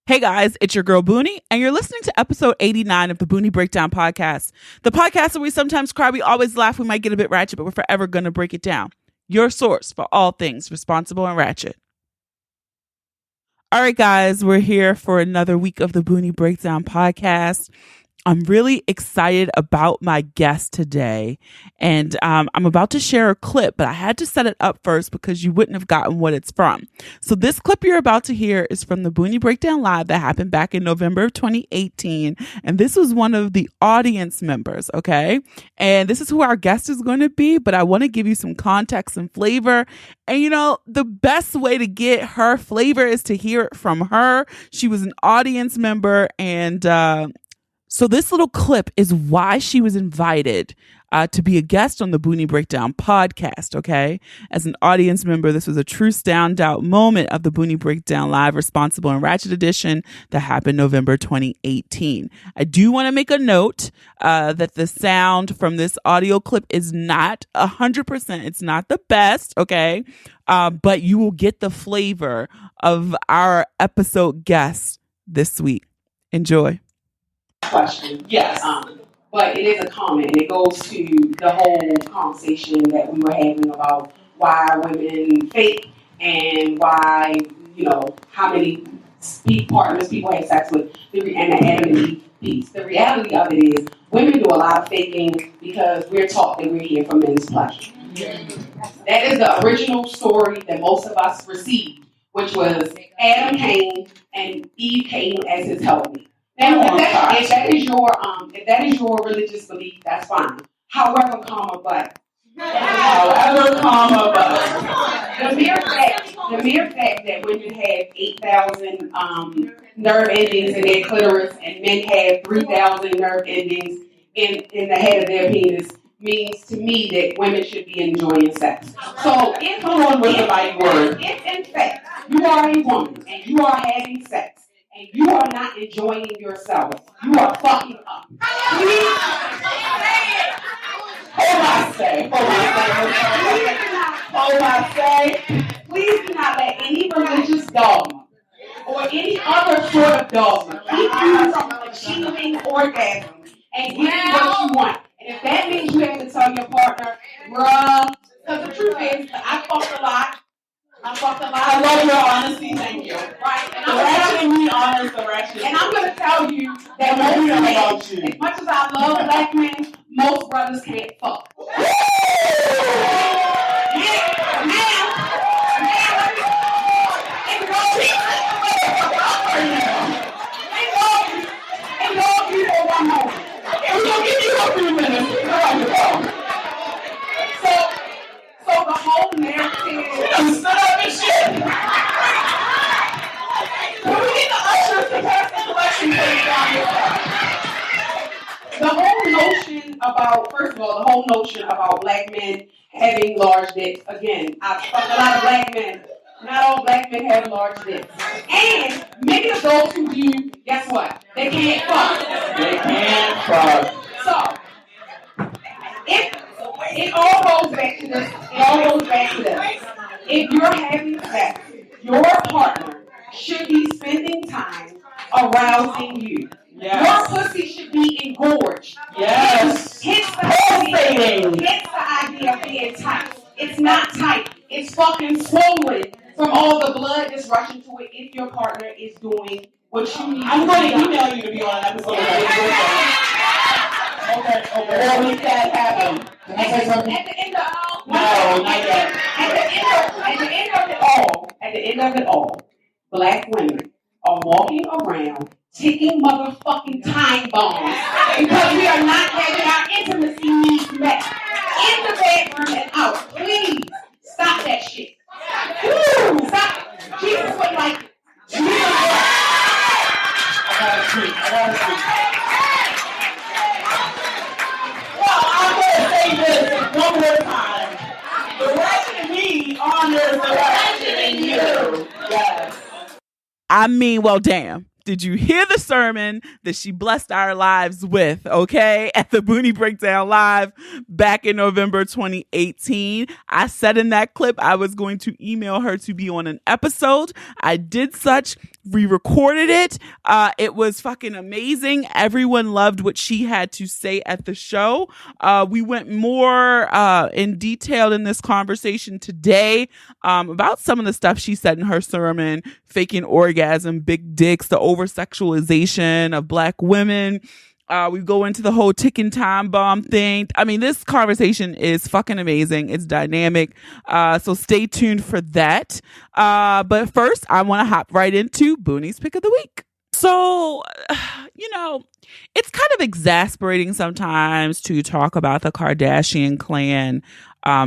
Hey guys, it's your girl Boonie, and you're listening to episode 89 of the Boonie Breakdown podcast. The podcast where we sometimes cry, we always laugh, we might get a bit ratchet, but we're forever going to break it down. Your source for all things responsible and ratchet. All right, guys, we're here for another week of the Boonie Breakdown podcast. I'm really excited about my guest today, and I'm about to share a clip, but I had to set it up first because you wouldn't have gotten what it's from. So this clip you're about to hear is from the Boonie Breakdown Live that happened back in November of 2018, and this was one of the audience members, okay? And this is who our guest is going to be, but I want to give you some context and flavor. And you know, the best way to get her flavor is to hear it from her. She was an audience member, and so this little clip is why she was invited to be a guest on the Boonie Breakdown podcast, okay? As an audience member, this was a true standout moment of the Boonie Breakdown Live Responsible and Ratchet edition that happened November 2018. I do want to make a note that the sound from this audio clip is not 100%. It's not the best, okay? But you will get the flavor of our episode guest this week. Enjoy. Question. Yes. But it is a comment, and it goes to the whole conversation that we were having about why women fake and why, you know, how many partners people have sex with, and the Adam and Eve piece. The reality of it is women do a lot of faking because we're taught that we're here for men's pleasure. That is the original story that most of us received, which was Adam came and Eve came as his helpmate. Now, if that is your religious belief, that's fine. However, the mere fact that women have 8,000 nerve endings in their clitoris and men have 3,000 nerve endings in the head of their penis means to me that women should be enjoying sex. So if in fact you are a woman and you are having sex, and you are not enjoying yourself, you are fucking up. Please do not let any religious dogma or any other sort of dogma keep you from achieving orgasm and getting what you want. And if that means you have to tell your partner, bruh, because the truth is, I fucked a lot. I love your honesty, thank you. Right. And I'm going to tell you that most men, as much as I love black men, most brothers can't fuck. So the whole narrative. The whole notion about black men having large dicks. Again, I've fucked a lot of black men. Not all black men have large dicks. And many of those who do, guess what? They can't fuck. So, it all goes back to this. If you're having sex, your partner should be spending time arousing you. Yes. Your pussy should be engorged. Yes. Hence the idea of being tight. It's not tight. It's fucking swollen from all the blood that's rushing to it if your partner is doing what you need. I'm going to email you to be on an episode of Okay. Or make that happen. At the end of it all, black women are walking around ticking motherfucking time bombs because we are not having our intimacy needs met in the bedroom and out. Please stop that shit. Stop. Jesus was like, I gotta speak. Well, I'm gonna say this one more time. The ratchet in me honors the ratchet in you. Yes. I mean, well, damn. did you hear the sermon that she blessed our lives with, okay, at the Boonie Breakdown Live back in November 2018? I said in that clip I was going to email her to be on an episode. I did such. We recorded it. It was fucking amazing. Everyone loved what she had to say at the show. We went more in detail in this conversation today about some of the stuff she said in her sermon: faking orgasm, big dicks, the over-sexualization of Black women. We go into the whole ticking time bomb thing. I mean, this conversation is fucking amazing. It's dynamic. So stay tuned for that. But first, I want to hop right into Boonie's Pick of the Week. So, it's kind of exasperating sometimes to talk about the Kardashian clan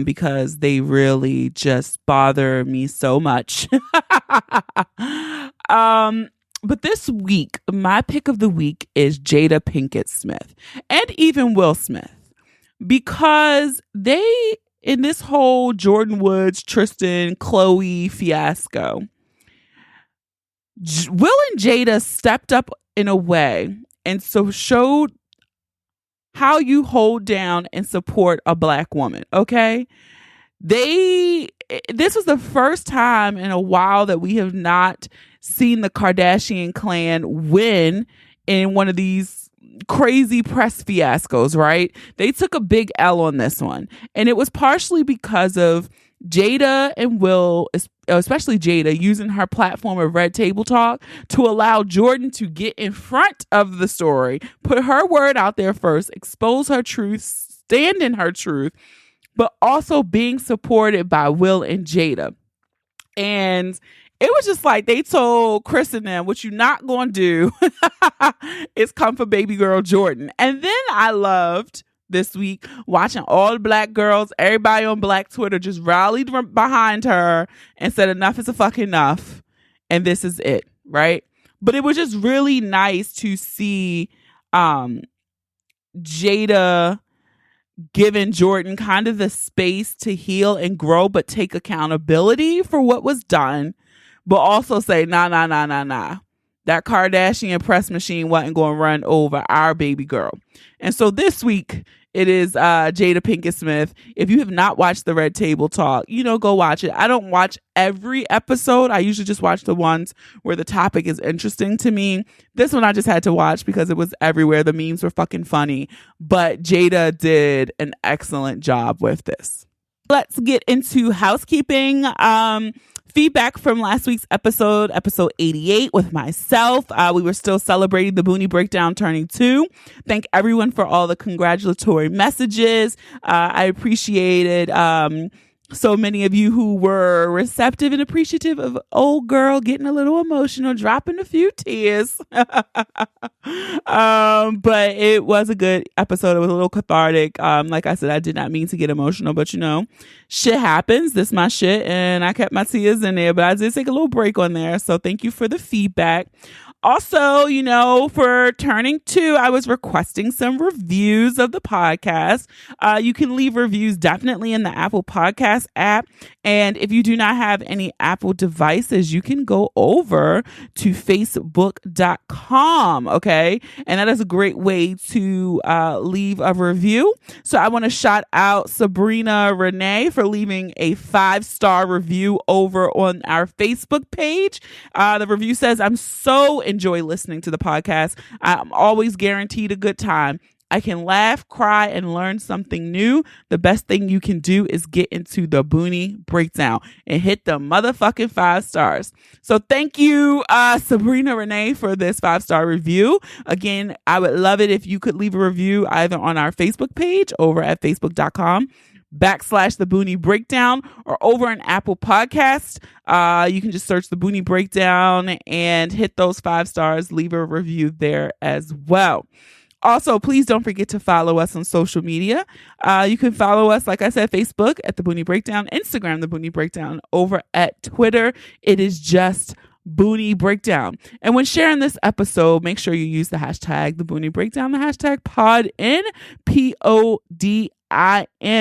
because they really just bother me so much. But this week, my pick of the week is Jada Pinkett Smith and even Will Smith, because they, in this whole Jordan Woods, Tristan, Khloe fiasco, Will and Jada stepped up in a way and so showed how you hold down and support a Black woman, okay? This was the first time in a while that we have not seen the Kardashian clan win in one of these crazy press fiascos, right? They took a big L on this one. And it was partially because of Jada and Will, especially Jada, using her platform of Red Table Talk to allow Jordan to get in front of the story, put her word out there first, expose her truth, stand in her truth, but also being supported by Will and Jada. And it was just like they told Chris and them, what you're not going to do is come for baby girl Jordan. And then I loved this week watching all the Black girls, everybody on Black Twitter just rallied behind her and said enough is a fucking enough. And this is it, right? But it was just really nice to see Jada giving Jordan kind of the space to heal and grow, but take accountability for what was done, but also say, nah. That Kardashian press machine wasn't going to run over our baby girl. And so this week, it is Jada Pinkett Smith. If you have not watched the Red Table Talk, go watch it. I don't watch every episode. I usually just watch the ones where the topic is interesting to me. This one I just had to watch because it was everywhere. The memes were fucking funny. But Jada did an excellent job with this. Let's get into housekeeping. Feedback from last week's episode 88 with myself. We were still celebrating the Boonie Breakdown turning 2. Thank everyone for all the congratulatory messages. I appreciated so many of you who were receptive and appreciative of old girl getting a little emotional, dropping a few tears. But it was a good episode. It was a little cathartic. Like I said, I did not mean to get emotional, but shit happens. This is my shit, and I kept my tears in there, but I did take a little break on there. So thank you for the feedback. Also, for turning 2, I was requesting some reviews of the podcast. You can leave reviews definitely in the Apple Podcast app. And if you do not have any Apple devices, you can go over to facebook.com. Okay. And that is a great way to leave a review. So I want to shout out Sabrina Renee for leaving a 5-star review over on our Facebook page. The review says, I'm so enjoy listening to the podcast. I'm always guaranteed a good time. I can laugh, cry, and learn something new. The best thing you can do is get into the Boonie Breakdown and hit the motherfucking 5 stars. So thank you, Sabrina Renee, for this 5-star review. Again, I would love it if you could leave a review either on our Facebook page over at facebook.com/the Boonie Breakdown, or over an Apple Podcast. You can just search the Boonie Breakdown and hit those 5 stars. Leave a review there as well. Also, please don't forget to follow us on social media. You can follow us, like I said, Facebook at the Boonie Breakdown, Instagram, the Boonie Breakdown, over at Twitter. It is just Boonie Breakdown. And when sharing this episode, make sure you use the hashtag the Boonie Breakdown, the hashtag PODIN, PODIN.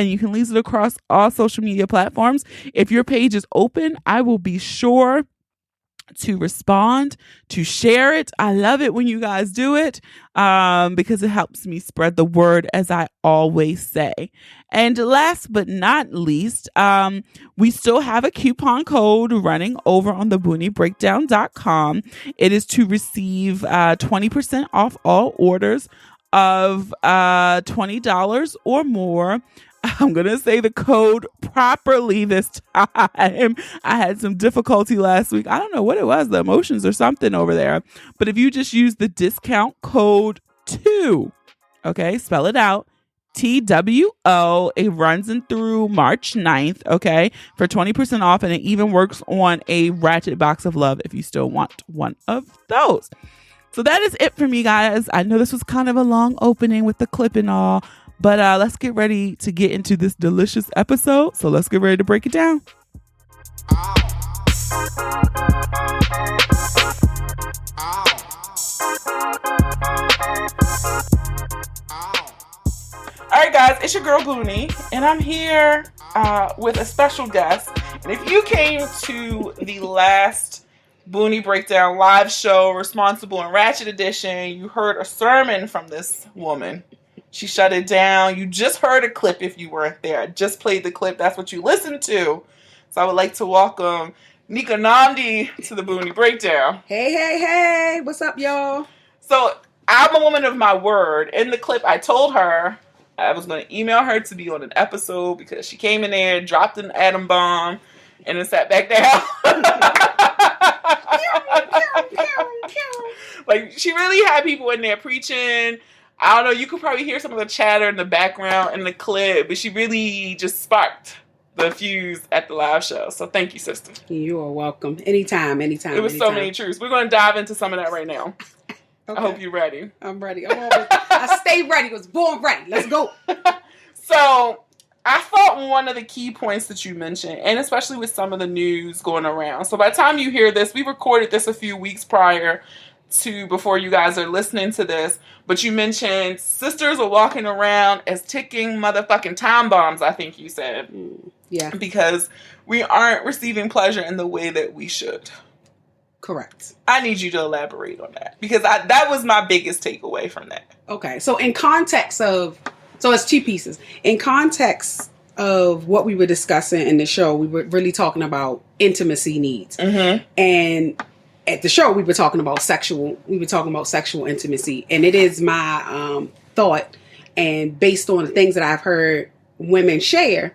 You can leave it across all social media platforms. If your page is open, I will be sure to respond, to share it. I love it when you guys do it because it helps me spread the word, as I always say. And last but not least, we still have a coupon code running over on the booniebreakdown.com. It is to receive 20% off all orders of $20 or more. I'm going to say the code properly this time. I had some difficulty last week. I don't know what it was, the emotions or something over there. But if you just use the discount code 2, okay, spell it out, TWO, it runs in through March 9th, okay, for 20% off. And it even works on a Ratchet Box of Love if you still want one of those. So that is it for me, guys. I know this was kind of a long opening with the clip and all. But let's get ready to get into this delicious episode. So let's get ready to break it down. All right, guys, it's your girl Boonie, and I'm here with a special guest. And if you came to the last Boonie Breakdown live show, Responsible and Ratchet Edition, you heard a sermon from this woman. She shut it down. You just heard a clip if you weren't there. I just played the clip. That's what you listened to. So I would like to welcome Nneka Nnamdi to the Boonie Breakdown. Hey. What's up, y'all? So I'm a woman of my word. In the clip, I told her I was going to email her to be on an episode because she came in there, dropped an atom bomb, and then sat back down. Like, she really had people in there preaching. I don't know, you could probably hear some of the chatter in the background in the clip, but she really just sparked the fuse at the live show. So thank you, sister. You are welcome. Anytime. It was so many truths. We're going to dive into some of that right now. Okay. I hope you're ready. I'm ready. I stay ready. I was born ready. Let's go. So I thought one of the key points that you mentioned, and especially with some of the news going around. So by the time you hear this, we recorded this a few weeks prior to before you guys are listening to this, but you mentioned sisters are walking around as ticking motherfucking time bombs, I think you said. Yeah. Because we aren't receiving pleasure in the way that we should. Correct. I need you to elaborate on that, because that was my biggest takeaway from that. Okay, so in context of, so it's two pieces. In context of what we were discussing in the show, we were really talking about intimacy needs. Mm-hmm. And at the show, we were talking about sexual intimacy. And it is my thought, and based on the things that I've heard women share,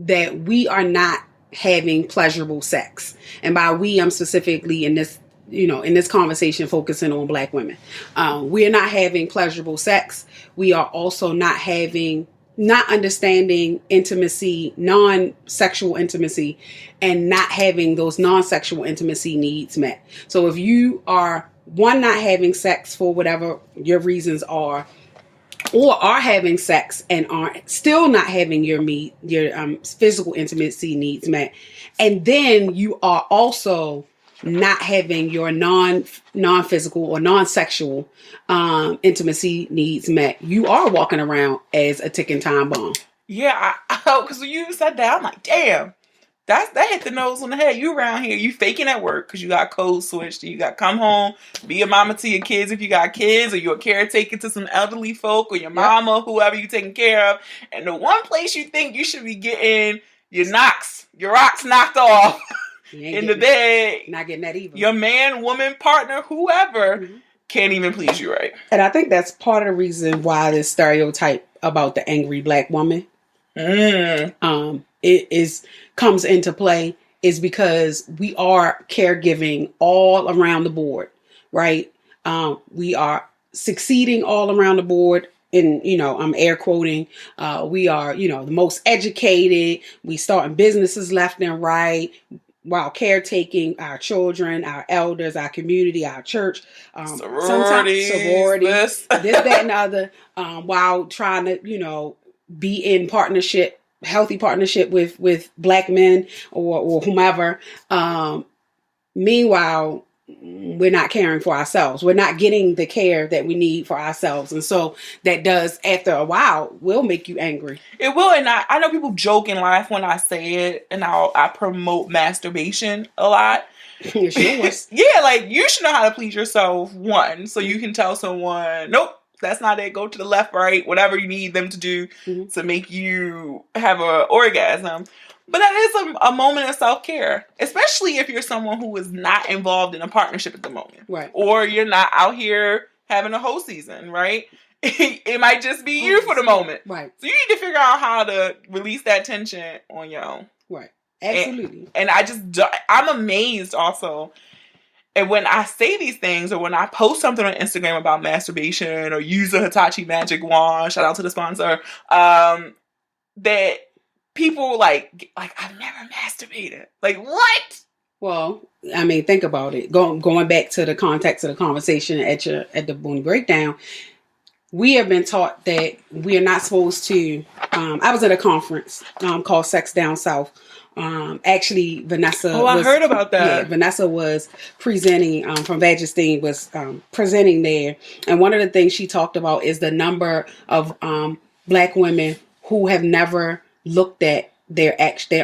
that we are not having pleasurable sex. And by we, I'm specifically in this conversation focusing on Black women. We are not having pleasurable sex. We are also not understanding intimacy, non-sexual intimacy, and not having those non-sexual intimacy needs met. So if you are, one, not having sex for whatever your reasons are, or are having sex and are still not having your physical intimacy needs met, and then you are also not having your non-physical or non-sexual intimacy needs met, you are walking around as a ticking time bomb. Yeah, because when you said that, I'm like, damn, that hit the nose on the head. You around here, you faking at work because you got code switched, and you got come home, be a mama to your kids if you got kids, or you're a caretaker to some elderly folk, or your mama, whoever you taking care of. And the one place you think you should be getting your rocks knocked off in the bed, not getting that either. Your man, woman, partner, whoever, can't even please you right. And I think that's part of the reason why this stereotype about the angry Black woman comes into play, is because we are caregiving all around the board, right? We are succeeding all around the board. And, I'm air quoting, we are, the most educated. We starting businesses left and right, while caretaking our children, our elders, our community, our church, sororities, this, that, and the other, while trying to, be in healthy partnership with Black men or whomever. Meanwhile, we're not caring for ourselves. We're not getting the care that we need for ourselves. And so that does, after a while, will make you angry. It will. And I know people joke and laugh when I say it, and I promote masturbation a lot. It's yours. Yeah, like, you should know how to please yourself, one, so you can tell someone, nope, that's not it. Go to the left, right, whatever you need them to do to make you have an orgasm. But that is a moment of self-care, especially if you're someone who is not involved in a partnership at the moment. Right. Or you're not out here having a whole season, right? It might just be you for the moment. Right. So you need to figure out how to release that tension on your own. Right. Absolutely. And I'm amazed also. And when I say these things, or when I post something on Instagram about masturbation, or use a Hitachi magic wand, shout out to the sponsor, that people like I've never masturbated. Like, what? Well, I mean, think about it. Going back to the context of the conversation at the Boonie Breakdown, we have been taught that we are not supposed to. I was at a conference called Sex Down South. Actually, Vanessa. I heard about that. Yeah, Vanessa was presenting from Vagistine was presenting there, and one of the things she talked about is the number of Black women who have never looked at their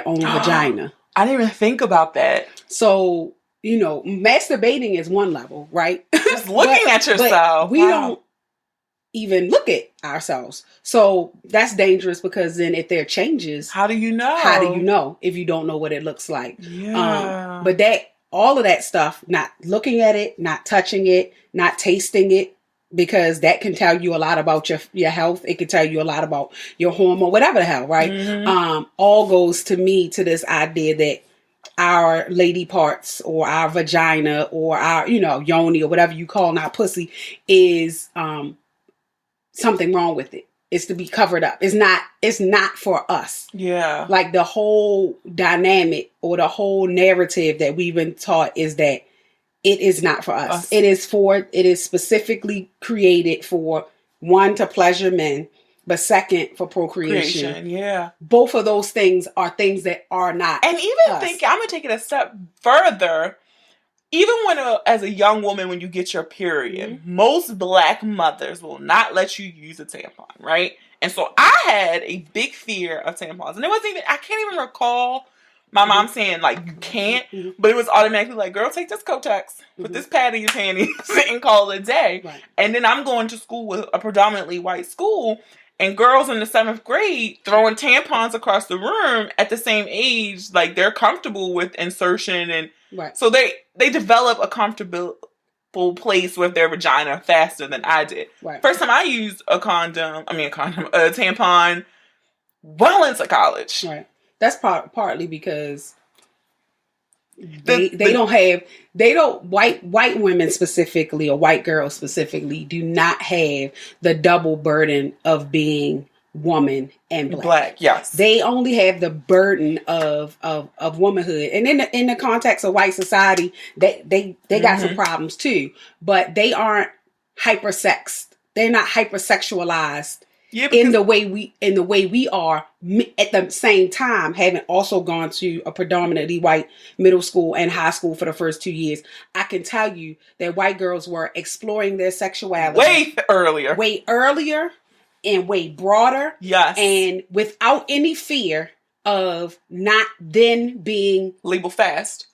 own vagina. I didn't even think about that. So, masturbating is one level, right? Just looking at yourself. But we don't even look at ourselves. So that's dangerous, because then if there are changes, how do you know? How do you know if you don't know what it looks like? Yeah. But all of that stuff, not looking at it, not touching it, not tasting it, because that can tell you a lot about your health. It can tell you a lot about your hormone, whatever the hell, right? Mm-hmm. All goes to this idea that our lady parts, or our vagina, or our, yoni, or whatever you call our pussy, is something wrong with it. It's to be covered up. It's not for us. Yeah. Like, the whole dynamic or the whole narrative that we've been taught is that it is not for us. It is specifically created for, one, to pleasure men, but second, for procreation. Yeah. Both of those things are things that are not. And even I'm going to take it a step further. Even as a young woman, when you get your period, most Black mothers will not let you use a tampon, right? And so I had a big fear of tampons. And I can't even recall my mom saying, like, you can't, but it was automatically like, girl, take this Kotex, put this pad in your panties, and call it a day. Right. And then I'm going to school with a predominantly white school, and girls in the 7th grade throwing tampons across the room at the same age, like, they're comfortable with insertion, and so they develop a comfortable place with their vagina faster than I did. Right. First time I used a tampon, well into college. Right. That's partly because white women specifically, or white girls specifically, do not have the double burden of being woman and black. Yes. They only have the burden of womanhood. And in the context of white society, they got some problems too, but they aren't hypersexed. They're not hypersexualized. Yeah, in the way we are, at the same time, having also gone to a predominantly white middle school and high school for the first 2 years, I can tell you that white girls were exploring their sexuality way earlier, and way broader. Yes, and without any fear of not then being labeled fast,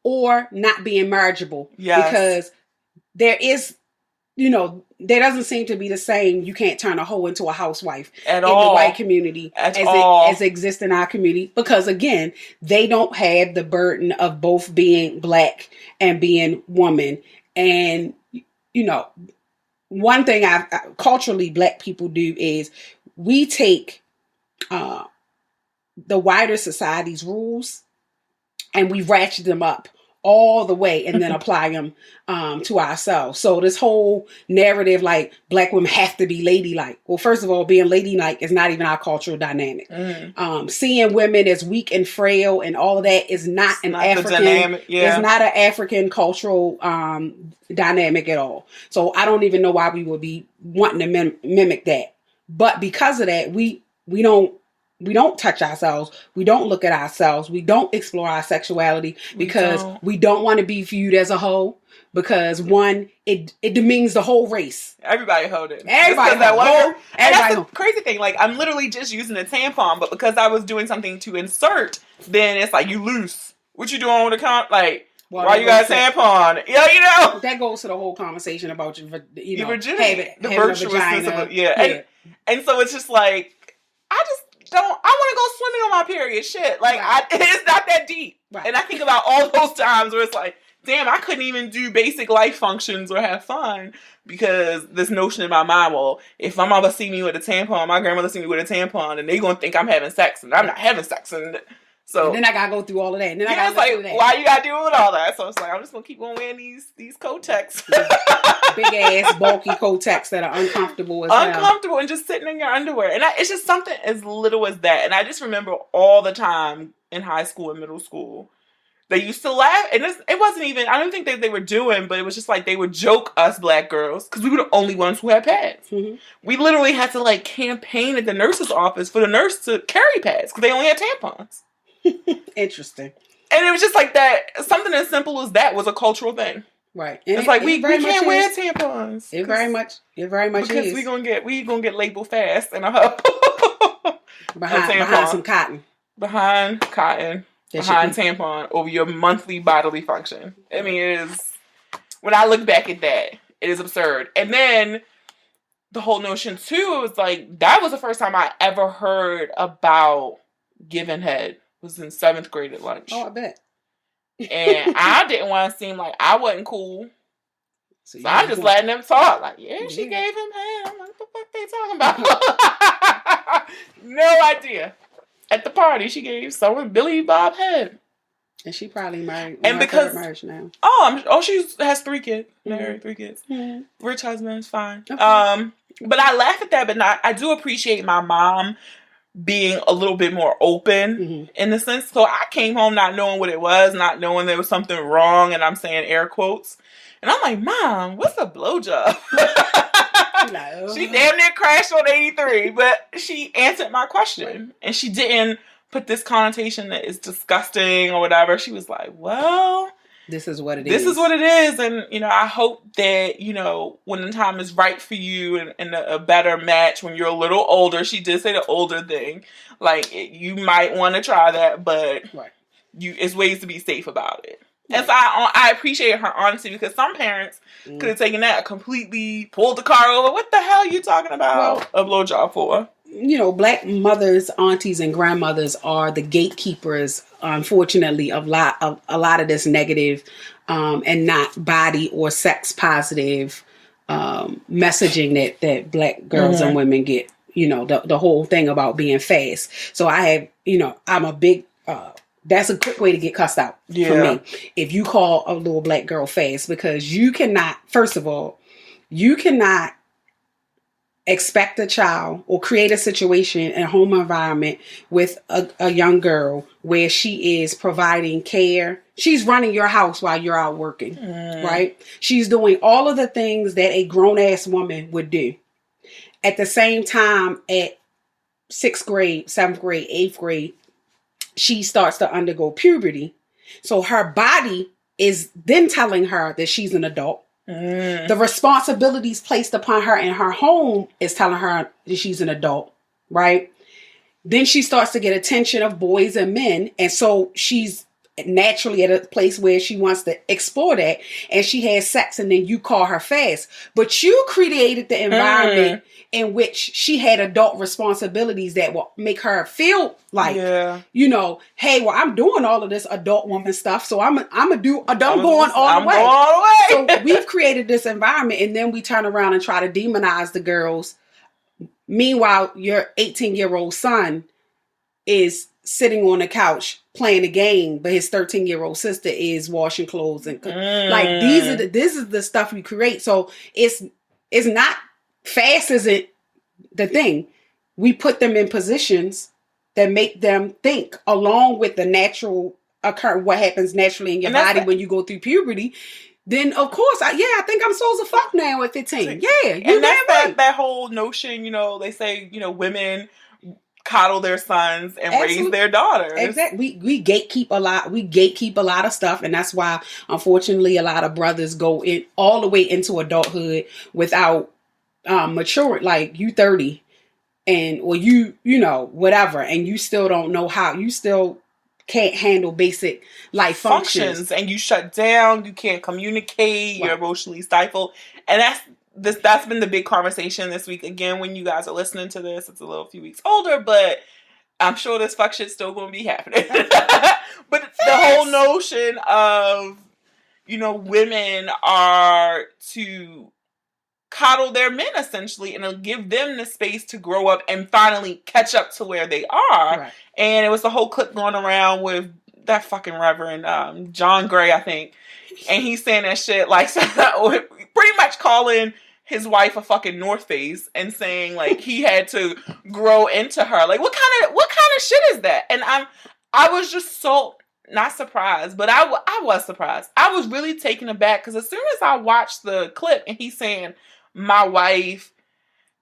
or not being marriageable. Yes, because there is. There doesn't seem to be the same. You can't turn a hoe into a housewife in the white community as exists in our community, because again, they don't have the burden of both being black and being woman. And one thing culturally Black people do is we take the wider society's rules and we ratchet them up all the way and then apply them to ourselves. So this whole narrative, like, Black women have to be ladylike. Well, first of all, being ladylike is not even our cultural dynamic. Seeing women as weak and frail and all of that is not an African. It's not an African cultural dynamic at all. So I don't even know why we would be wanting to mimic that. But because of that, we don't touch ourselves. We don't look at ourselves. We don't explore our sexuality because we don't want to be viewed as a whole. Because one, it demeans the whole race. Everybody hold it. Everybody hold. And that's the crazy thing. Like, I'm literally just using a tampon, but because I was doing something to insert, then it's like, you loose. What you doing with a like? Well, why you got a tampon? Yeah, you know. That goes to the whole conversation about your virginity, the virtuousness of it. Yeah. And so it's just like, I want to go swimming on my period. Shit, like it's not that deep. Right. And I think about all those times where it's like, damn, I couldn't even do basic life functions or have fun because this notion in my mind, well, if my mama see me with a tampon, my grandmother see me with a tampon, and they gonna think I'm having sex, and I'm not having sex, and so and then I gotta go through all of that. And then I gotta go through that. Why you gotta deal with all that? So it's like, I'm just gonna keep on wearing these Kotex. Big ass, bulky Kotex that are uncomfortable as hell. Uncomfortable and just sitting in your underwear. And it's just something as little as that. And I just remember all the time in high school and middle school, they used to laugh. And it wasn't even, I don't think they were doing, but it was just like they would joke us black girls because we were the only ones who had pads. Mm-hmm. We literally had to like campaign at the nurse's office for the nurse to carry pads because they only had tampons. Interesting. And it was just like that. Something as simple as that was a cultural thing. Right. And it's like we can't wear tampons. It very much because is. we gonna get labeled fast and behind some cotton. Behind cotton. Behind tampon over your monthly bodily function. I mean, it is, when I look back at that, it is absurd. And then the whole notion too, it was like, that was the first time I ever heard about giving head. Was in 7th grade at lunch. Oh, I bet. And I didn't want to seem like I wasn't cool. So I'm just letting them talk. Like, yeah, she gave him head. I'm like, what the fuck they talking about? No idea. At the party, she gave someone Billy Bob head. And she probably married. And because marriage now. She has 3 kids. Married, 3 kids. Mm-hmm. Rich husband is fine. Okay. But I laugh at that. But I do appreciate my mom being a little bit more open in the sense. So I came home not knowing what it was, not knowing there was something wrong, and I'm saying air quotes. And I'm like, Mom, what's a blowjob? She damn near crashed on 83, but she answered my question. Right. And she didn't put this connotation that is disgusting or whatever. She was like, well, this is what it is. This is what it is. And, I hope that, when the time is right for you and a better match when you're a little older, she did say the older thing, like, you might want to try that, but it's ways to be safe about it. Right. And so I appreciate her honesty because some parents could have taken that completely, pulled the car over. What the hell are you talking about a blowjob for? Black mothers, aunties, and grandmothers are the gatekeepers, unfortunately, of a lot of this negative and not body or sex positive messaging that Black girls and women get. The whole thing about being fast. So I have, I'm a big. That's a quick way to get cussed out for me. If you call a little Black girl fast, because you cannot. First of all, you cannot expect a child or create a situation in a home environment with a young girl where she is providing care. She's running your house while you're out working, right? She's doing all of the things that a grown-ass woman would do. At the same time, at 6th grade, 7th grade, 8th grade, she starts to undergo puberty. So her body is then telling her that she's an adult. The responsibilities placed upon her in her home is telling her that she's an adult, right? Then she starts to get attention of boys and men. And so she's naturally at a place where she wants to explore that. And she has sex and then you call her fast. But you created the environment in which she had adult responsibilities that will make her feel like, hey, well, I'm doing all of this adult woman stuff. So I'm going all the way. So we've created this environment and then we turn around and try to demonize the girls. Meanwhile, your 18-year-old son is sitting on the couch playing a game, but his 13-year-old sister is washing clothes and like this is the stuff we create. So it's not fast isn't the thing. We put them in positions that make them think along with the natural what happens naturally in your body when you go through puberty. Then of course, I think I'm supposed to fuck now at 15. Yeah, and that's that whole notion. They say women coddle their sons and raise their daughters. Exactly. We gatekeep a lot. We gatekeep a lot of stuff, and that's why, unfortunately, a lot of brothers go in all the way into adulthood without maturing. Like, you 30, or you know, whatever, and you still don't know how. You still can't handle basic life functions, and you shut down. You can't communicate. Right. You're emotionally stifled, and that's been the big conversation this week. Again, when you guys are listening to this, it's a few weeks older, but I'm sure this fuck shit's still going to be happening. But the whole notion of, you know, women are to coddle their men, essentially, and give them the space to grow up and finally catch up to where they are. Right. And it was the whole clip going around with that fucking Reverend John Gray, I think. And he's saying that shit, like, pretty much calling his wife a fucking North Face and saying, like, he had to grow into her. Like, what kind of shit is that? And I was just so not surprised, but I was surprised. I was really taken aback because as soon as I watched the clip and he's saying, my wife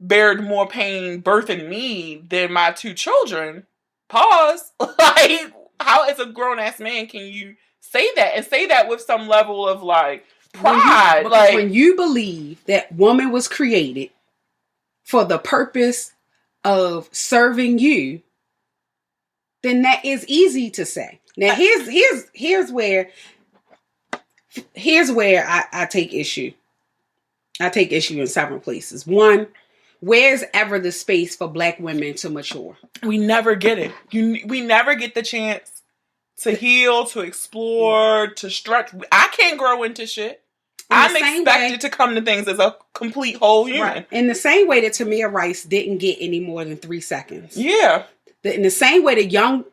bared more pain birthing me than my 2 children, pause. Like, how as a grown-ass man can you say that and say that with some level of, like, pride? When you believe that woman was created for the purpose of serving you, then that is easy to say. Now, here's where I take issue. I take issue in several places. One, where's ever the space for black women to mature? We never get it. We never get the chance to heal, to explore, to stretch. I can't grow into shit. I'm expected to come to things as a complete whole human. Right. In the same way that Tamir Rice didn't get any more than 3 seconds. Yeah. In the same way that young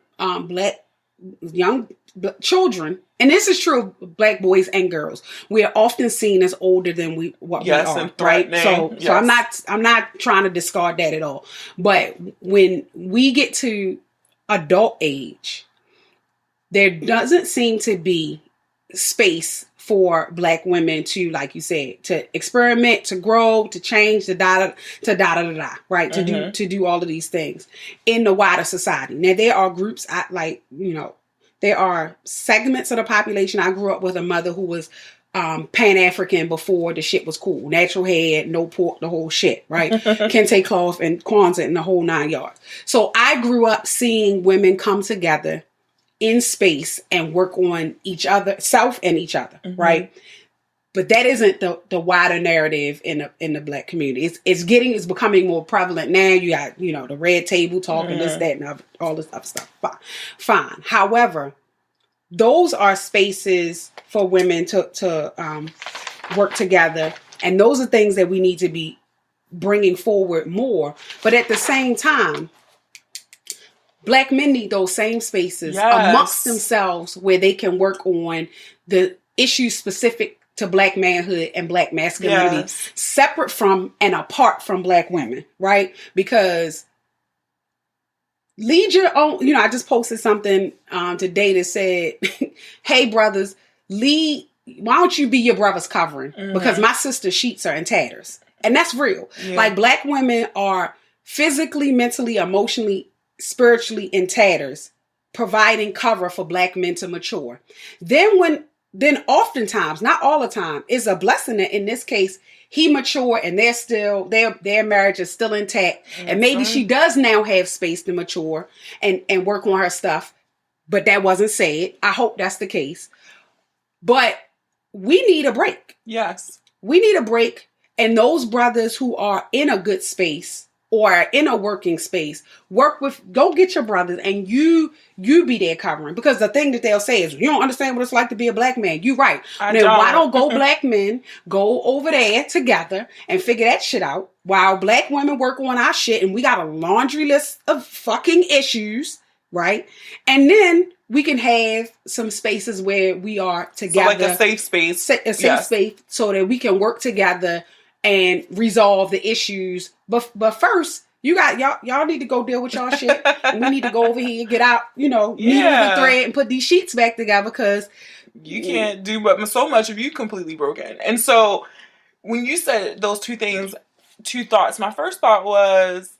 children, and this is true of black boys and girls, we are often seen as older than we are, right? So I'm not trying to discard that at all. But when we get to adult age, there doesn't seem to be space for black women to, like you said, to experiment, to grow, to change, right? Mm-hmm. To do all of these things in the wider society. Now, there are groups, there are segments of the population. I grew up with a mother who was Pan-African before the shit was cool. Natural hair, no pork, the whole shit, right? Kente cloth and Kwanzaa and the whole 9 yards. So I grew up seeing women come together in space and work on each other, self and each other, mm-hmm. right? But that isn't the wider narrative in the black community. It's becoming more prevalent now. You got, the red table talking, mm-hmm. this, that, and all this other stuff. Fine. However, those are spaces for women to work together. And those are things that we need to be bringing forward more. But at the same time, black men need those same spaces amongst themselves where they can work on the issues specific to black manhood and black masculinity, separate from and apart from black women, right? Because lead your own, I just posted something today that said, hey brothers, why don't you be your brother's covering? Mm-hmm. Because my sister's sheets are in tatters. And that's real. Yeah. Like, black women are physically, mentally, emotionally, spiritually in tatters, providing cover for black men to mature. Then oftentimes, not all the time, it's a blessing that in this case, he matured and they're still, their marriage is still intact. And maybe she does now have space to mature and work on her stuff. But that wasn't said. I hope that's the case. But we need a break. Yes. We need a break. And those brothers who are in a good space or in a working space, go get your brothers and you be their covering. Because the thing that they'll say is, you don't understand what it's like to be a black man. You're right. Why don't black men go over there together and figure that shit out while black women work on our shit and we got a laundry list of fucking issues, right? And then we can have some spaces where we are together. So like a safe space. A safe space so that we can work together and resolve the issues. But first, y'all need to go deal with y'all shit. And we need to go over here and get out, needle the thread and put these sheets back together because you can't do but so much if you completely broken. And so when you said those two things, two thoughts, my first thought was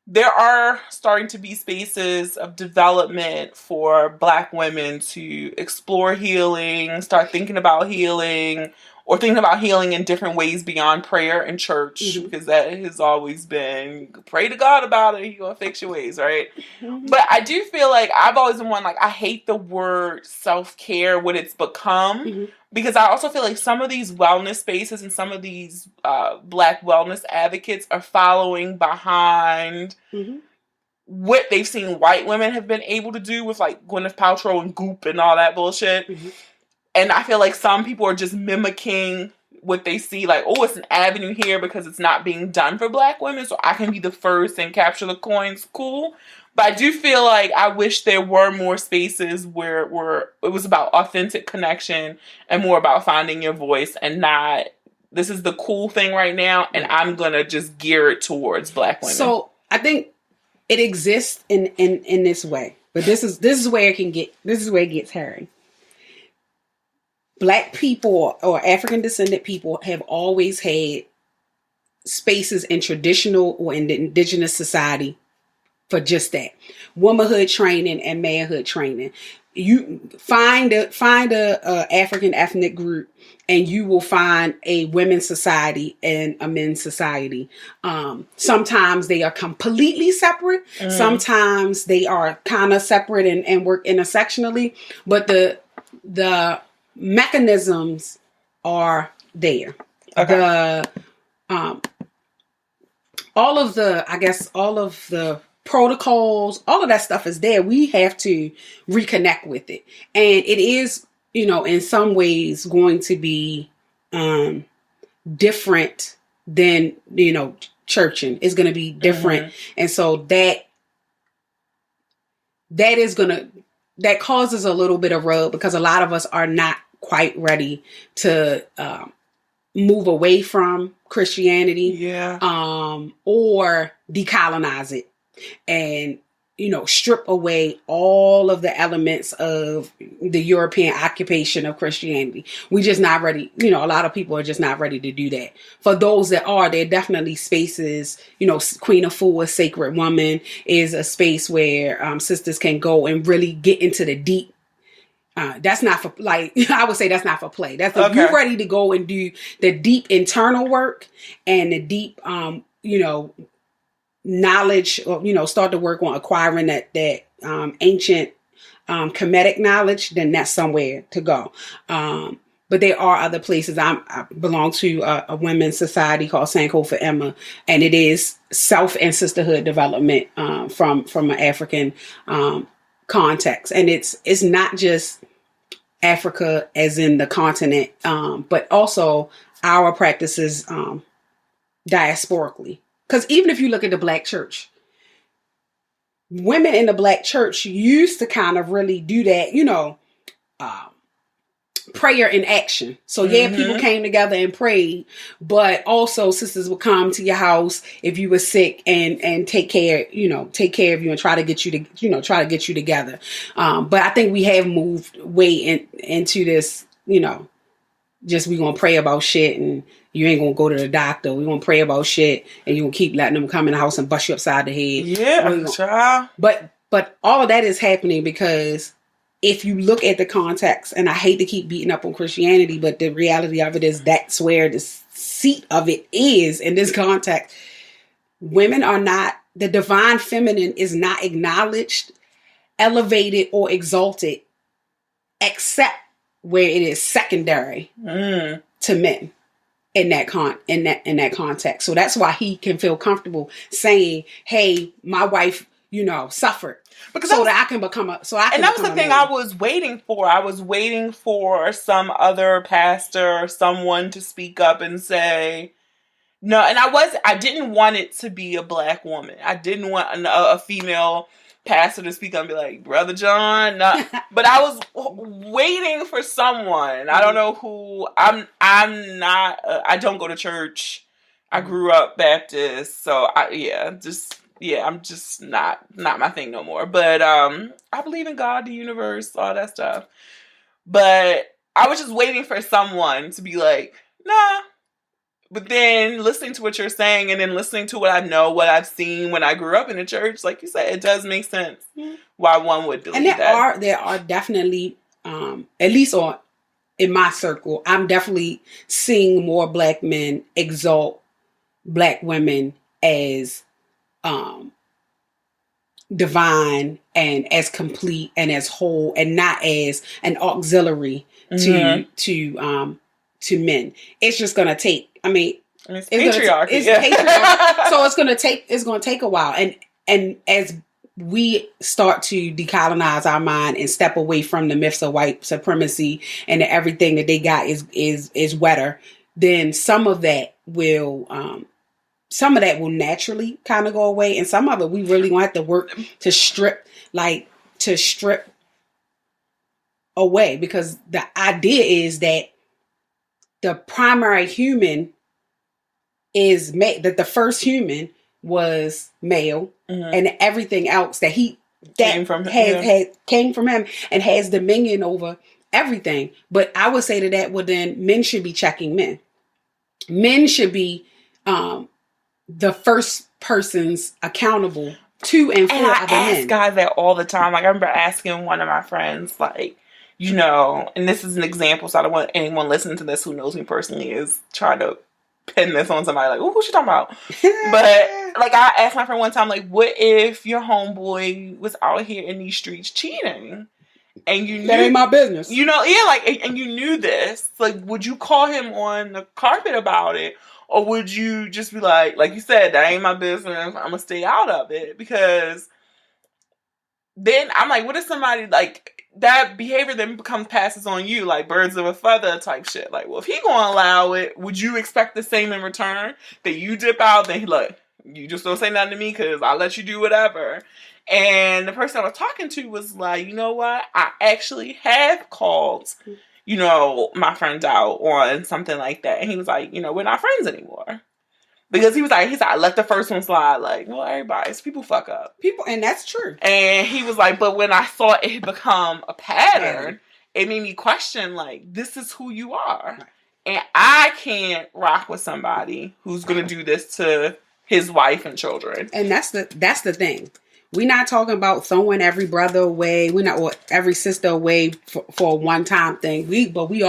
there are starting to be spaces of development for Black women to explore healing, start thinking about healing, or thinking about healing in different ways beyond prayer and church, because that has always been, pray to God about it, He's gonna fix your ways, right? But I do feel like I've always been one, like, I hate the word self-care, what it's become, because I also feel like some of these wellness spaces and some of these Black wellness advocates are following behind what they've seen white women have been able to do with, like, Gwyneth Paltrow and Goop and all that bullshit. And I feel like some people are just mimicking what they see, like, oh, it's an avenue here because it's not being done for Black women, so I can be the first and capture the coins, cool. But I do feel like I wish there were more spaces where it was about authentic connection and more about finding your voice and not, this is the cool thing right now, and I'm going to just gear it towards Black women. So I think it exists in this way, but this is where it gets hairy. Black people or African descendant people have always had spaces in traditional or in the indigenous society for just that. Womanhood training and manhood training. You find a African ethnic group and you will find a women's society and a men's society. Sometimes they are completely separate. Sometimes they are kind of separate and work intersectionally, but the mechanisms are there. Okay. All of the protocols, all of that stuff is there. We have to reconnect with it. And it is, in some ways going to be different than, churching. It's going to be different. And so that causes a little bit of rub because a lot of us are not quite ready to move away from Christianity, or decolonize it and, strip away all of the elements of the European occupation of Christianity. We just not ready. A lot of people are just not ready to do that. For those that are, there are definitely spaces, Queen of Four, Sacred Woman is a space where sisters can go and really get into the deep. That's not for, like, I would say that's not for play. That's if you're ready to go and do the deep internal work and the deep, knowledge, or, start to work on acquiring that ancient Kemetic knowledge, then that's somewhere to go. But there are other places. I belong to a women's society called Sankofa Emma, and it is self and sisterhood development from an African context. And it's not just Africa as in the continent, but also our practices diasporically. Because even if you look at the Black church, women in the Black church used to kind of really do that, prayer in action. So people came together and prayed, but also sisters would come to your house if you were sick and take care of you and try to get you together. But I think we have moved way into this, just we gonna pray about shit and you ain't gonna go to the doctor. We gonna pray about shit and you gonna keep letting them come in the house and bust you upside the head. Yeah, child. But all of that is happening because if you look at the context, and I hate to keep beating up on Christianity, but the reality of it is that's where the seat of it is in this context. Women are not, the divine feminine is not acknowledged, elevated, or exalted, except where it is secondary to men in that context. So that's why he can feel comfortable saying, "Hey, my wife, suffered." Because that was the thing I was waiting for. I was waiting for some other pastor, someone to speak up and say, no. And I didn't want it to be a Black woman. I didn't want a female pastor to speak up and be like, Brother John. No. But I was waiting for someone. I don't know who. I'm not. I don't go to church. I grew up Baptist, so I'm just not my thing no more. But I believe in God, the universe, all that stuff. But I was just waiting for someone to be like, nah, But then listening to what you're saying and then listening to what I know, what I've seen when I grew up in the church, like you said, it does make sense why one would delete that. And there are definitely, at least in my circle, I'm definitely seeing more black men exalt black women as divine and as complete and as whole, and not as an auxiliary to men. It's just gonna take. I mean, it's patriarchy. It's patriarchy. So it's gonna take a while, and as we start to decolonize our mind and step away from the myths of white supremacy and everything that they got is wetter, then some of that will naturally kind of go away, and some of it we really want to work to strip away, because the idea is that the primary human is that the first human was male, and everything else that came from him and has dominion over everything. But I would say to that, well, then men should be checking men. Men should be the first persons accountable to and for other men. And I ask guys that all the time. Like, I remember asking one of my friends, like, you know, and this is an example, so I don't want anyone listening to this who knows me personally is trying to pin this on somebody, like, oh, who's she talking about? But, like, I asked my friend one time, like, what if your homeboy was out here in these streets cheating? And you knew... That ain't my business. You know, yeah, like, and you knew this. Like, would you call him on the carpet about it? Or would you just be like you said, that ain't my business, I'm going to stay out of it? Because then I'm like, what if somebody, like... that behavior then passes on you, like birds of a feather type shit. Like, well, if he gonna allow it, would you expect the same in return? That you dip out, then he like, you just don't say nothing to me because I'll let you do whatever. And the person I was talking to was like, you know what? I actually have called, you know, my friend out on something like that. And he was like, you know, we're not friends anymore. Because he said, I let the first one slide. Like, well, people fuck up. And that's true. And he was like, but when I saw it had become a pattern, it made me question, like, this is who you are. Right. And I can't rock with somebody who's going to do this to his wife and children. And that's the thing. We're not talking about throwing every brother away. We're not, or every sister away for a one-time thing. But we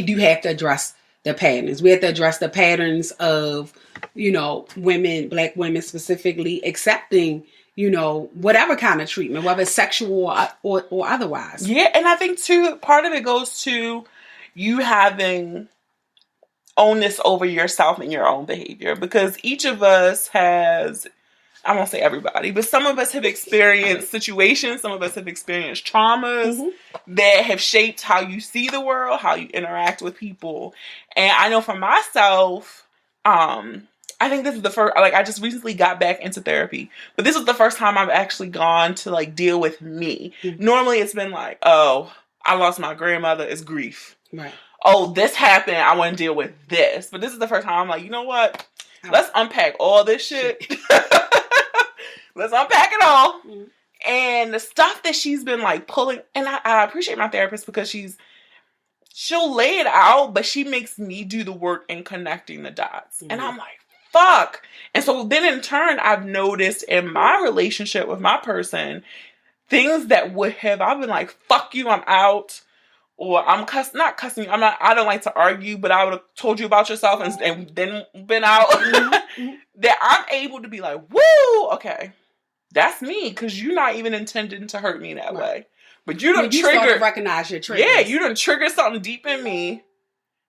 do have to address the patterns. We have to address the patterns of, you know, women, black women specifically, accepting, you know, whatever kind of treatment, whether it's sexual or otherwise. Yeah, and I think, too, part of it goes to you having onus over yourself and your own behavior. Because each of us has, I won't say everybody, but some of us have experienced situations, some of us have experienced traumas that have shaped how you see the world, how you interact with people. And I know for myself... I think this is the first, like, I just recently got back into therapy, but this is the first time I've actually gone to, like, deal with me. Normally it's been like, oh, I lost my grandmother, it's grief. Right. Oh, this happened, I want to deal with this. But this is the first time I'm like, you know what? Let's unpack all this shit. Let's unpack it all. And the stuff that she's been, like, pulling, and I appreciate my therapist because she'll lay it out, but she makes me do the work in connecting the dots. And I'm like, fuck. And so then in turn, I've noticed in my relationship with my person, things that I've been like, fuck you, I'm out. Or I'm not cussing you. I don't like to argue, but I would have told you about yourself and then been out. That I'm able to be like, woo, okay, that's me. Cause you're not even intending to hurt me that way. But you don't trigger. Start to recognize your triggers. Yeah, you done trigger something deep in me.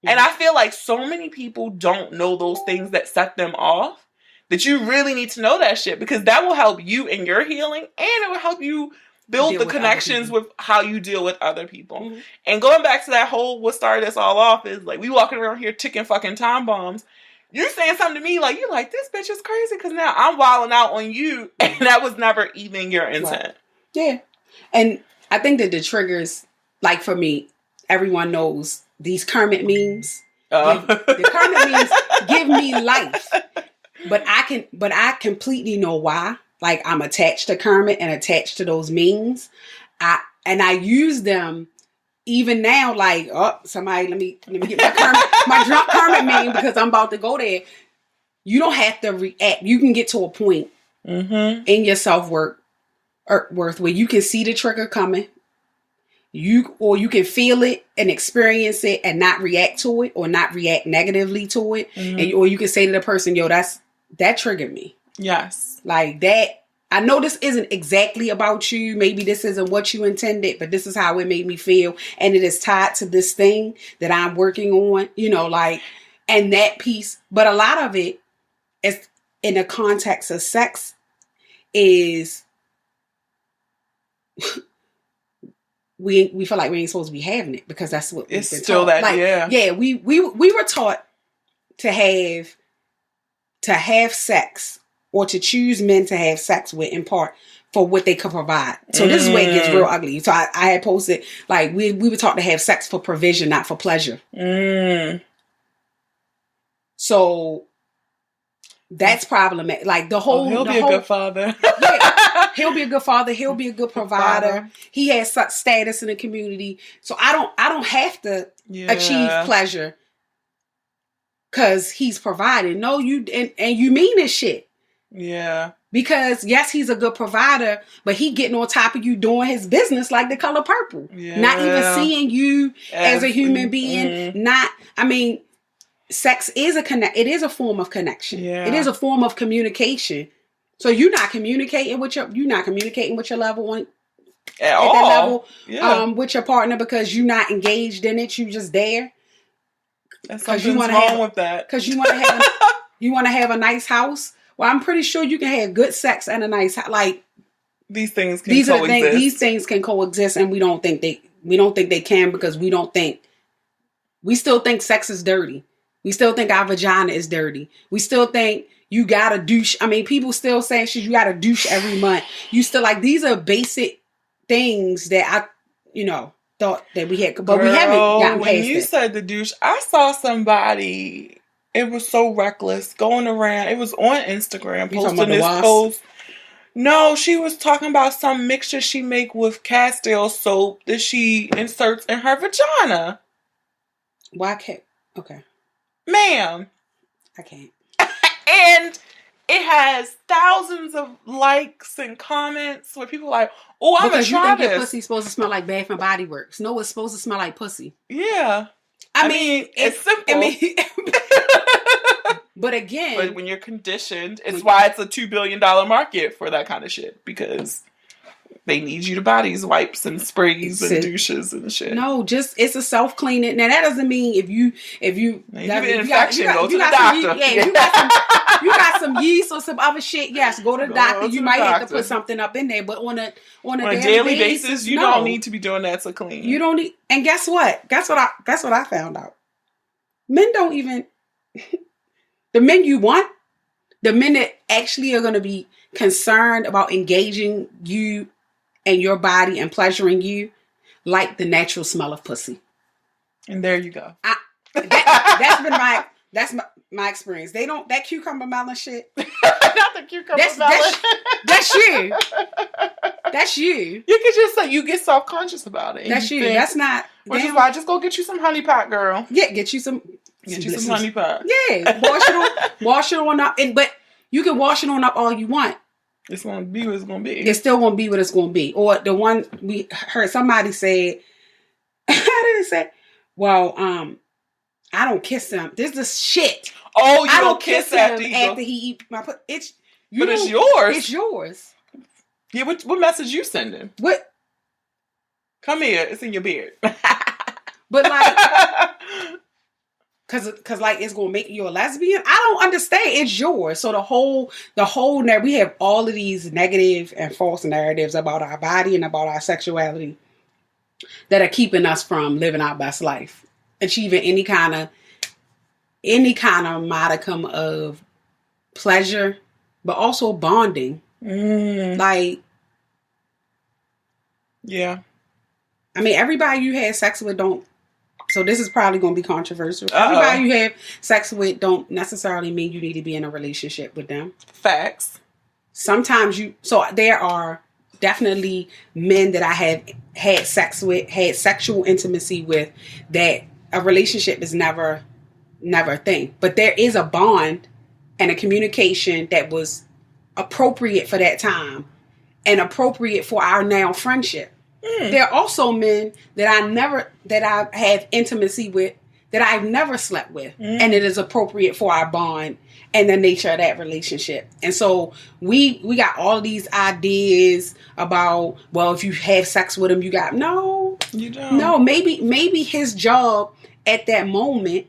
And I feel like so many people don't know those things that set them off, that you really need to know that shit, because that will help you in your healing, and it will help you build the connections with how you deal with other people. And going back to that whole, what started this all off is like, we walking around here ticking fucking time bombs. You're saying something to me like, you're like, this bitch is crazy because now I'm wilding out on you, and that was never even your intent. Right. Yeah. And I think that the triggers, like for me, everyone knows these Kermit memes. The Kermit memes give me life. But I completely know why. Like, I'm attached to Kermit and attached to those memes. I use them even now, like, oh, somebody, let me get my drunk Kermit meme because I'm about to go there. You don't have to react. You can get to a point in your self-worth where you can see the trigger coming. You can feel it and experience it and not react to it or not react negatively to it. Or you can say to the person, yo, that triggered me. Yes. Like that. I know this isn't exactly about you. Maybe this isn't what you intended, but this is how it made me feel. And it is tied to this thing that I'm working on, and that piece. But a lot of it is in the context of sex is we feel like we ain't supposed to be having it because that's what we've been still taught. That, yeah. Yeah, we were taught to have sex or to choose men to have sex with in part for what they could provide. So this is where it gets real ugly. So I had posted, like, we were taught to have sex for provision, not for pleasure. So that's problematic. Like the whole... he'll be a good father. Yeah, he'll be a good father. He'll be a good provider. He has such status in the community. So I don't have to achieve pleasure because he's providing. No, you... And you mean this shit. Yeah. Because yes, he's a good provider, but he getting on top of you doing his business like The Color Purple. Yeah. Not even seeing you as a human being. Sex is it is a form of connection. Yeah. It is a form of communication. So you're not communicating with your level on at all. That level with your partner because you're not engaged in it. You just there. Because you want wrong with that. Because you want to have a nice house. Well, I'm pretty sure you can have good sex and a nice house. Like these things can coexist. These things can coexist, and we don't think they can because we still think sex is dirty. We still think our vagina is dirty. We still think you gotta douche. I mean, people still saying shit, you gotta douche every month. You still like, these are basic things that I, thought that we had, but we haven't gotten past when you said the douche, I saw somebody, it was so reckless, going around, it was on Instagram, posting this post. No, she was talking about some mixture she make with Castile soap that she inserts in her vagina. Why can't? Okay. Ma'am. I can't. And it has thousands of likes and comments where people are like, oh, I'm going to try this. Because you think your pussy's supposed to smell like Bath and Body Works. No, it's supposed to smell like pussy. Yeah. I mean, it's simple. But again. But when you're conditioned, it's why it's a $2 billion market for that kind of shit. Because they need you to buy these wipes and sprays and douches and shit. No, it's a self-cleaning. Now that doesn't mean if you have an infection, go to the doctor. You got some yeast or some other shit. Yes, go to the doctor. You might have to put something up in there, but on a daily basis, you don't need to be doing that to clean. You don't need. And guess what? Guess what I found out. Men don't even. The men you want, the men that actually are going to be concerned about engaging you and your body and pleasuring you, like the natural smell of pussy. And there you go. That's my experience. They don't, that cucumber melon shit. Not the cucumber melon. That's you. That's you. You can just say, you get self-conscious about it. That's you. That's not. Which is why, just go get you some honey pot, girl. Yeah, get you some honey pot. Yeah, wash it on up. But you can wash it on up all you want. It's going to be what it's going to be. It's still going to be what it's going to be. Or the one we heard somebody say, how did it say? Well, I don't kiss him. This is shit. Oh, you I don't kiss him after he eat my pussy. It's yours. It's yours. Yeah, what message you sending? What? Come here. It's in your beard. But like, cause like it's gonna make you a lesbian. I don't understand. It's yours. So the whole we have all of these negative and false narratives about our body and about our sexuality that are keeping us from living our best life, achieving any kind of modicum of pleasure, but also bonding. Like, yeah. I mean, everybody you had sex with don't. So this is probably going to be controversial. Everybody you have sex with don't necessarily mean you need to be in a relationship with them. Facts. Sometimes there are definitely men that I have had sex with, had sexual intimacy with, that a relationship is never a thing. But there is a bond and a communication that was appropriate for that time and appropriate for our now friendship. There are also men that I have intimacy with that I've never slept with, and it is appropriate for our bond and the nature of that relationship. And so we got all these ideas about, well, if you have sex with him, you don't. No, maybe his job at that moment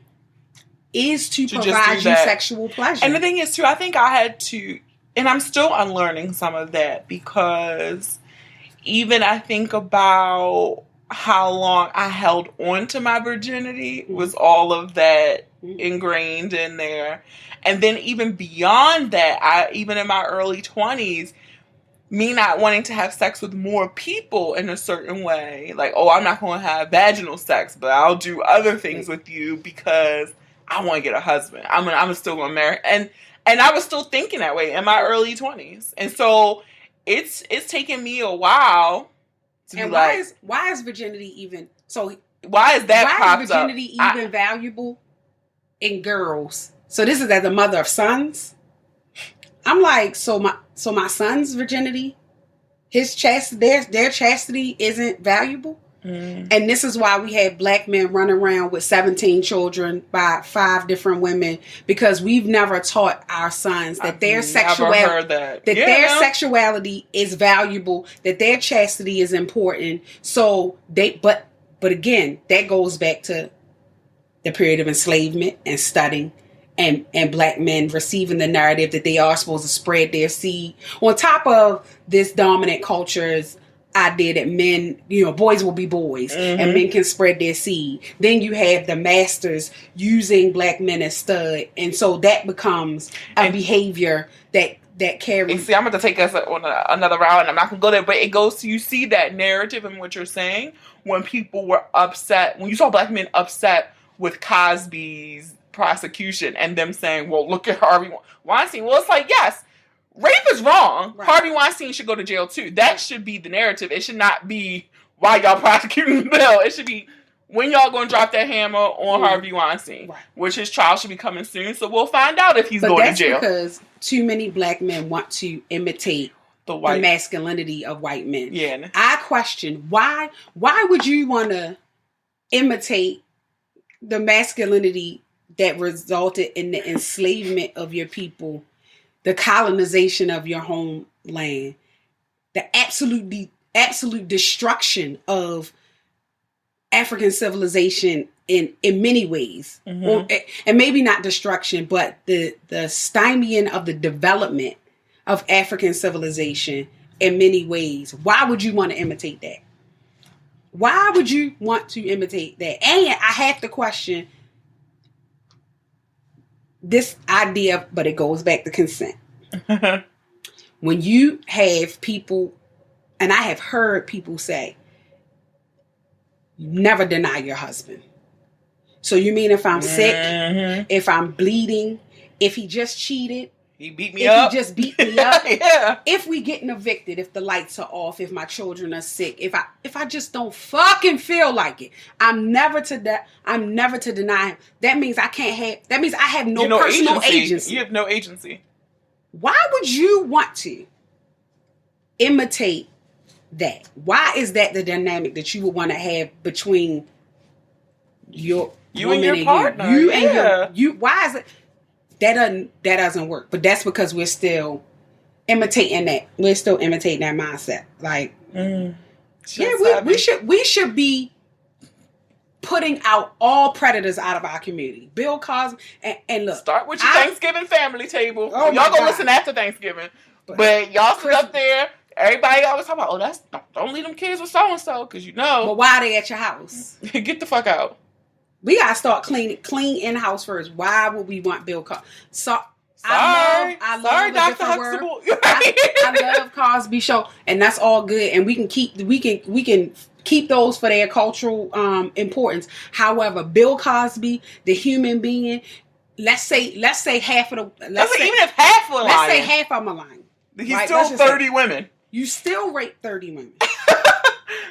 is to provide you sexual pleasure. And the thing is, too, I think I had to, and I'm still unlearning some of that, because even I think about how long I held on to my virginity was all of that ingrained in there. And then even beyond that, even in my early 20s, me not wanting to have sex with more people in a certain way. Like, oh, I'm not going to have vaginal sex, but I'll do other things with you because I want to get a husband. I'm still going to marry. And I was still thinking that way in my early 20s. And so it's taken me a while to be like, why is virginity even so? Why is virginity even valuable in girls? So this is as a mother of sons. I'm like, so my son's virginity, his chastity, their chastity isn't valuable. And this is why we have black men running around with 17 children by 5 different women, because we've never taught our sons that their sexuality is valuable, that their chastity is important. So but again, that goes back to the period of enslavement and studying. And black men receiving the narrative that they are supposed to spread their seed on top of this dominant culture's idea that men, boys will be boys and men can spread their seed. Then you have the masters using black men as stud, and so that becomes a behavior that carries. See, I'm going to take us on another route, and I'm not going to go there, but it goes to, you see that narrative in what you're saying when people were upset, when you saw black men upset with Cosby's prosecution and them saying, well, look at Harvey Weinstein. Well, it's like, yes, rape is wrong. Right. Harvey Weinstein should go to jail too. That should be the narrative. It should not be why y'all prosecuting Bill. It should be when y'all going to drop that hammer on Harvey Weinstein, right, which his trial should be coming soon. So we'll find out if he's going to jail. Because too many black men want to imitate the masculinity of white men. Yeah. I question why would you want to imitate the masculinity that resulted in the enslavement of your people, the colonization of your homeland, the absolute destruction of African civilization in many ways, and maybe not destruction, but the stymieing of the development of African civilization in many ways. Why would you want to imitate that? Why would you want to imitate that? And I have to question this idea, but it goes back to consent. When you have people, and I have heard people say, never deny your husband. So you mean if I'm sick, if I'm bleeding, if he just cheated, he beat me up. If he just beat me up, yeah. If we getting evicted, if the lights are off, if my children are sick, if I just don't fucking feel like it, I'm never to deny him. That means I can't have. That means I have no personal agency. You have no agency. Why would you want to imitate that? Why is that the dynamic that you would want to have between you and your partner? Why is it? That doesn't work. But that's because we're still imitating that. We're still imitating that mindset. Like, we should be putting out all predators out of our community. Bill Cosby, and look. Start with your Thanksgiving family table. Y'all gonna listen after Thanksgiving. But y'all sit up there. Everybody always talk about, don't leave them kids with so-and-so, because But why are they at your house? Get the fuck out. We gotta start clean in-house first. Why would we want Bill Cosby? I love Dr. Huxtable. I love Cosby Show, and that's all good. And we can keep those for their cultural importance. However, Bill Cosby, the human being, let's say half of the. Even if half of them are lying, let's say half of them are lying. He's still 30 women. You still raped 30 women.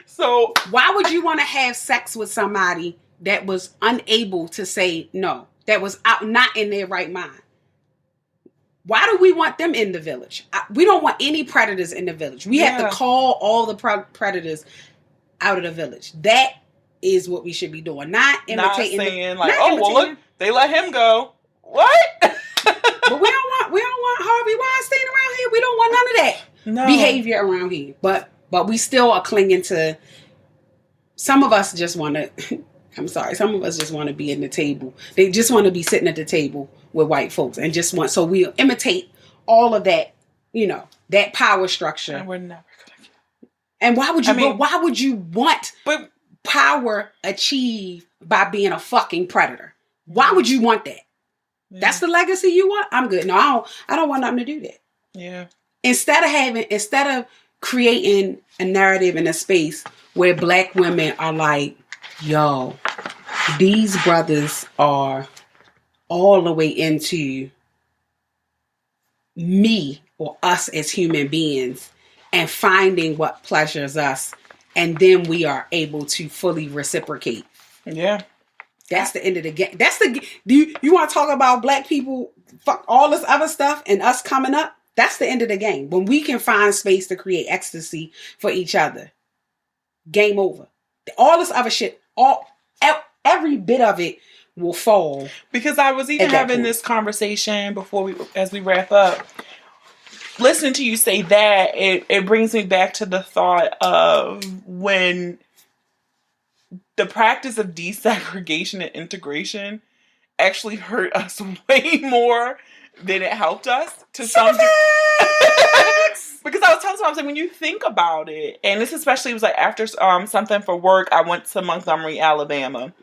So why would you want to have sex with somebody that was unable to say no, that was out not in their right mind? Why do we want them in the village? We don't want any predators in the village. We have to call all the predators out of the village. That is what we should be doing. Not imitating. Not saying well, look, they let him go. What? But we don't want Harvey Weinstein around here. We don't want none of that behavior around here. But we still are clinging to. Some of us just want to. I'm sorry. Some of us just want to be in the table. They just want to be sitting at the table with white folks and just want. So we imitate all of that. That power structure. And we're never gonna. And why would you? Why would you want power achieved by being a fucking predator? Why would you want that? Yeah. That's the legacy you want? I'm good. No, I don't want nothing to do that. Yeah. Instead of creating a narrative in a space where black women are like, yo, these brothers are all the way into me or us as human beings and finding what pleasures us, and then we are able to fully reciprocate. Yeah. That's the end of the game. You want to talk about black people, fuck all this other stuff and us coming up? That's the end of the game. When we can find space to create ecstasy for each other, game over. All this other shit, every bit of it will fall. Because I was even having this conversation as we wrap up. Listening to you say that, it brings me back to the thought of when the practice of desegregation and integration actually hurt us way more than it helped us to some degree. Because I was telling someone, when you think about it, and this especially was like after something for work, I went to Montgomery, Alabama,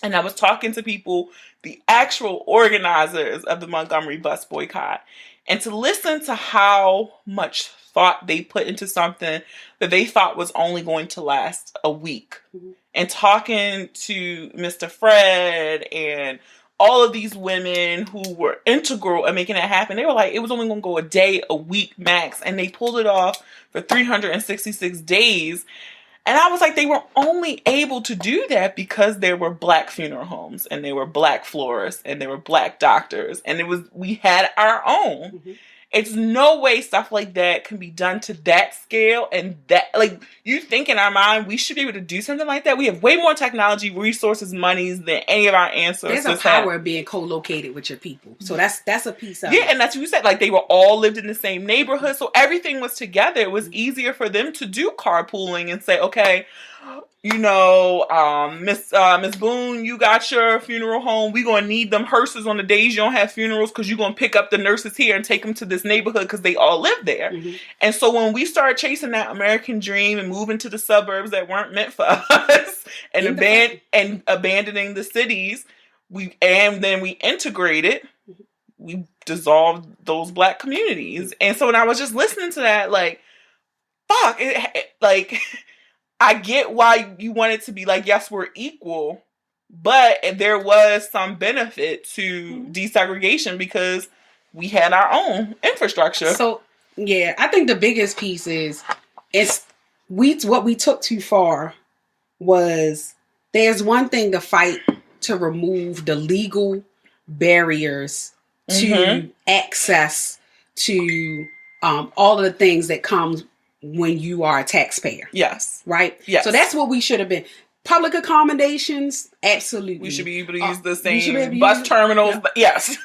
and I was talking to people, the actual organizers of the Montgomery bus boycott, and to listen to how much thought they put into something that they thought was only going to last a week. Mm-hmm. And talking to Mr. Fred and all of these women who were integral in making it happen, they were like, it was only going to go a day, a week max. And they pulled it off for 366 days. And I was like, they were only able to do that because there were black funeral homes and there were black florists and there were black doctors. And we had our own. Mm-hmm. It's no way stuff like that can be done to that scale. And that, like, you think in our mind, we should be able to do something like that. We have way more technology, resources, monies than any of our ancestors. There's a power of being co-located with your people. So that's a piece of it. Yeah, and that's what you said. Like, they were all lived in the same neighborhood. So everything was together. It was easier for them to do carpooling and say, okay, Miss Boone, you got your funeral home. We're going to need them hearses on the days you don't have funerals because you're going to pick up the nurses here and take them to this neighborhood because they all live there. Mm-hmm. And so when we started chasing that American dream and moving to the suburbs that weren't meant for us and abandoning the cities, then we integrated, we dissolved those black communities. And so when I was just listening to that, like, fuck, I get why you want it to be like, yes, we're equal, but there was some benefit to desegregation because we had our own infrastructure. So, yeah, I think the biggest piece is what we took too far was there's one thing to fight to remove the legal barriers to access to all of the things that comes when you are a taxpayer. Yes. Right? Yes. So that's what we should have been. Public accommodations, absolutely. We should be able to use the same bus terminals. Yeah. Yes.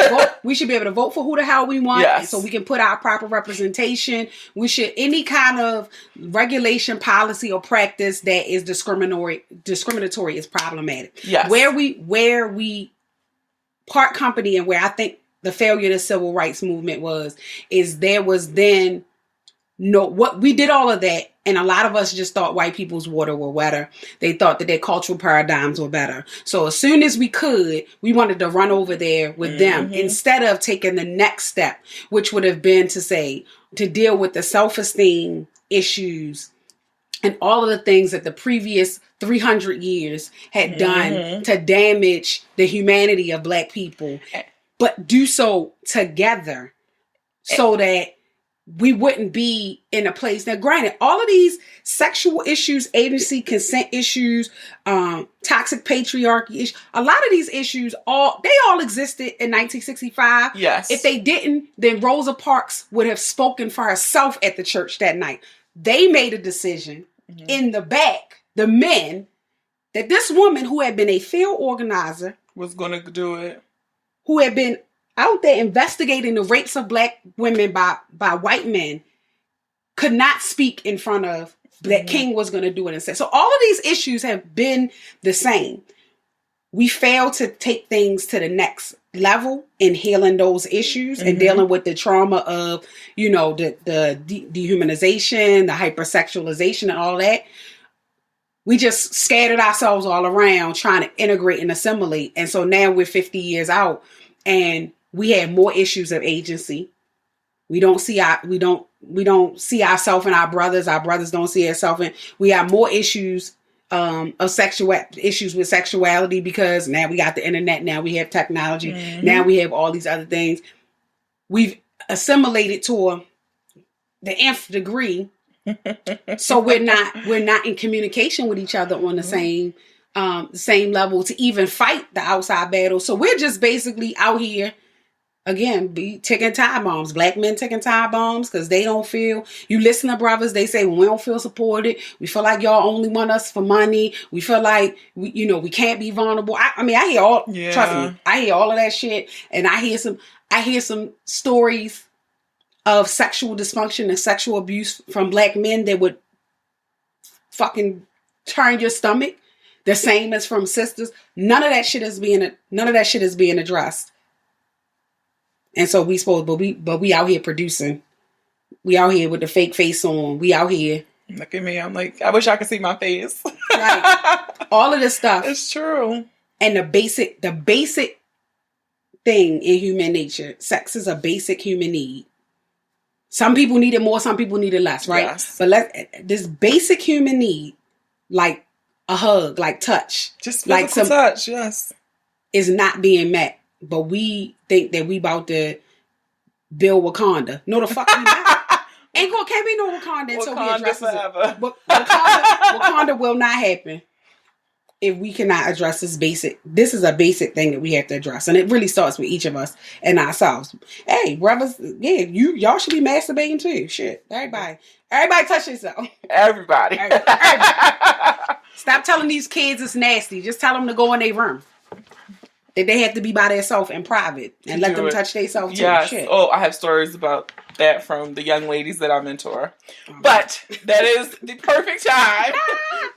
We should be able to vote for who the hell we want. Yes. So we can put our proper representation. Any kind of regulation, policy, or practice that is discriminatory is problematic. Yes. Where we part company and where I think the failure of the civil rights movement is there was then what we did all of that, and a lot of us just thought white people's water were wetter. They thought that their cultural paradigms were better. So as soon as we we wanted to run over there with them instead of taking the next step, which would have been to deal with the self-esteem issues and all of the things that the previous 300 years had done to damage the humanity of black people, but do so together so that we wouldn't be in a place. Now, granted, all of these sexual issues, agency, consent issues, toxic patriarchy issues, a lot of these issues, they all existed in 1965. Yes. If they didn't, then Rosa Parks would have spoken for herself at the church that night. They made a decision in the back, the men, that this woman who had been a field organizer was going to do it, who had been out there investigating the rapes of black women by white men, could not speak in front of that King was going to do it instead. So all of these issues have been the same. We failed to take things to the next level in healing those issues and dealing with the trauma of, you know, the dehumanization, the hypersexualization and all that. We just scattered ourselves all around trying to integrate and assimilate. And so now we're 50 years out and we have more issues of agency. We don't see ourselves in our brothers. Our brothers don't see ourselves in. We have more issues of issues with sexuality because now we got the internet. Now we have technology. Now we have all these other things. We've assimilated to the nth degree. So we're not in communication with each other on the same level to even fight the outside battle. So we're just basically out here. Again, be taking time bombs. Black men taking time bombs because they don't feel. You listen to brothers, they say, well, we don't feel supported. We feel like y'all only want us for money. We feel like we can't be vulnerable. I mean, I hear all. Yeah. Trust me, I hear all of that shit, and I hear some stories of sexual dysfunction and sexual abuse from black men that would fucking turn your stomach. The same as from sisters. None of that shit is being addressed. And so but we out here producing. We out here with the fake face on. We out here. Look at me. I'm like, I wish I could see my face. Right. All of this stuff. It's true. And the basic thing in human nature, sex is a basic human need. Some people need it more, some people need it less, right? Yes. But this basic human need, like a hug, like touch. Just like some touch, yes. Is not being met. But we think that we about to build Wakanda. No, the fuck we not. Can't be no Wakanda until we address it. Wakanda will not happen if we cannot address this basic. This is a basic thing that we have to address, and it really starts with each of us and ourselves. Hey, brothers, yeah, y'all should be masturbating too. Shit, everybody touch yourself. Everybody. Stop telling these kids it's nasty. Just tell them to go in their room. That they have to be by themselves in private and let them touch themselves too. Yes. Shit. Oh, I have stories about that from the young ladies that I mentor. But that is the perfect time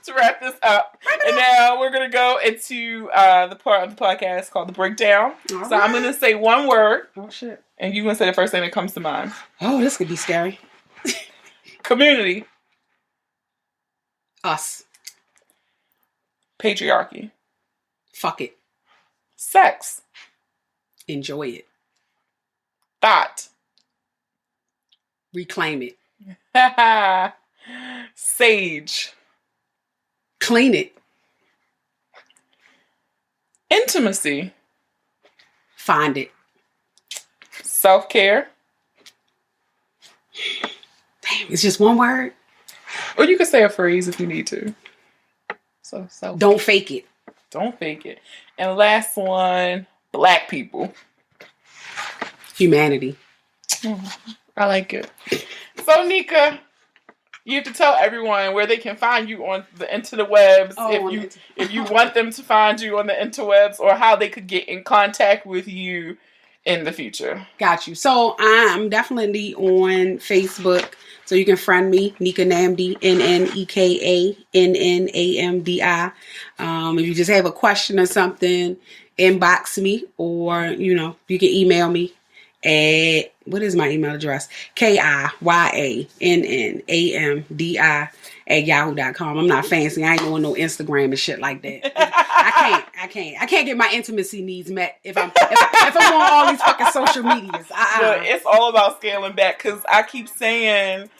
to wrap this up. And now we're going to go into the part of the podcast called the breakdown. So I'm going to say one word. Oh, shit. And you're going to say the first thing that comes to mind. Oh, this could be scary. Community. Us. Patriarchy. Fuck it. Sex. Enjoy it. Thought. Reclaim it. Sage. Clean it. Intimacy. Find it. Self-care. Damn, it's just one word? Or you could say a phrase if you need to. So don't fake it. Don't fake it. And last one, Black people. Humanity. I like it. So, Nneka, you have to tell everyone where they can find you on the interwebs. If you want them to find you on the interwebs, or how they could get in contact with you in the future. Got you. So I'm definitely on Facebook. So you can friend me, Nneka Nnamdi, Nneka Nnamdi. If you just have a question or something, inbox me, or you can email me at, what is my email address? KIYANNAMDI@yahoo.com. I'm not fancy. I ain't doing no Instagram and shit like that. I can't get my intimacy needs met if I'm on all these fucking social medias. It's all about scaling back, because I keep saying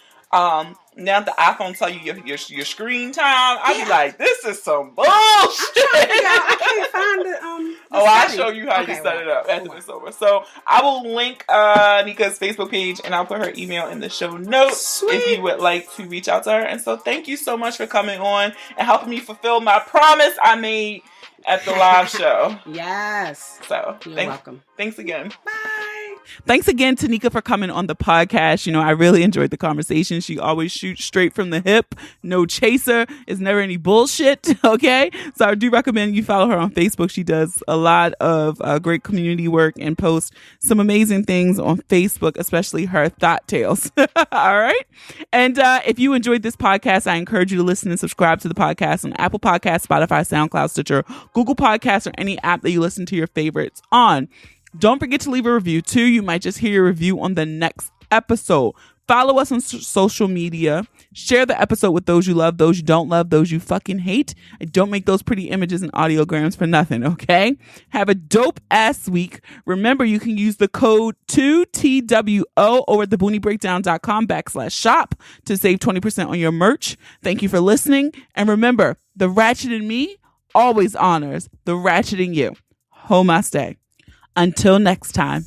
Now the iPhone tell you your screen time. I'd be like, this is some bullshit. I can't find the I'll show you how you set it up after this over. So I will link Nneka's Facebook page and I'll put her email in the show notes if you would like to reach out to her. And so thank you so much for coming on and helping me fulfill my promise I made at the live show. Yes. So you're welcome. Thanks again. Bye. Thanks again to Nneka for coming on the podcast. You know, I really enjoyed the conversation. She always shoots straight from the hip. No chaser. It's never any bullshit. Okay. So I do recommend you follow her on Facebook. She does a lot of great community work and posts some amazing things on Facebook, especially her thought tales. All right. And if you enjoyed this podcast, I encourage you to listen and subscribe to the podcast on Apple Podcasts, Spotify, SoundCloud, Stitcher, Google Podcasts, or any app that you listen to your favorites on. Don't forget to leave a review too. You might just hear your review on the next episode. Follow us on social media. Share the episode with those you love, those you don't love, those you fucking hate. And don't make those pretty images and audiograms for nothing, okay? Have a dope ass week. Remember, you can use the code 2TWO over at thebooniebreakdown.com/shop to save 20% on your merch. Thank you for listening. And remember, the ratchet in me always honors the ratchet in you. Namaste. Until next time.